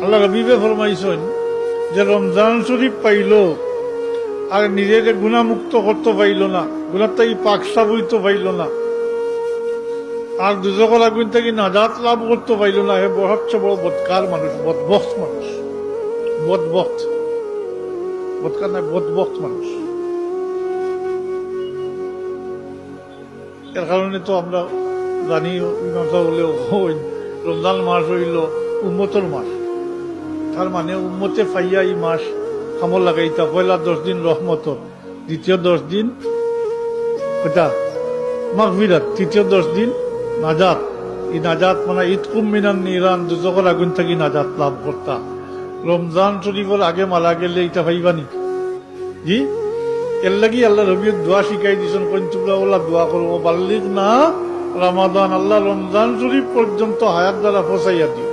আল্লাহ হাবিবে ফরমাইছেন যে রমজান শরীফ পাইল আর নিজেকে গুণামুক্ত করতে পাইল না, গুণার থেকে পাক সাবইতে পাইল না, আর দুজকের আগুন থেকে নাজাত লাভ করতে পাইল না, হে সবচেয়ে বড় বদকার মানুষ, বদবক্ত মানুষ, বদবক্ত, বদকার নয়, বদবক্ত মানুষ। এর কারণে তো আমরা জানি বলে রমজান মাস হইল উম্মতর মাস, তার মানে উম্মতে ফাইয়া এই মাস কামল লাগাইতা। পয়লা 10 দিন রহমতর, দ্বিতীয় 10 দিন ওটা মাগফিরাত, তৃতীয় 10 দিন নাজাত। এই নাজাত মানে ইতকুম মিনান নিরান, দুজকের আগুন থেকে নাজাত লাভ করতা। রমজান শরীফের আগে মারা গেলে এটা ভাইবানি জি, এর লাগি আল্লাহ রবিউর দোয়া শিখাই দিয়েছেন, কোন তোমরা ওলা দোয়া করবো বাল্লিক না রমাদান, আল্লাহ রমজান শরীফ পর্যন্ত হায়াত দ্বারা পৌঁছাইয়া দিও।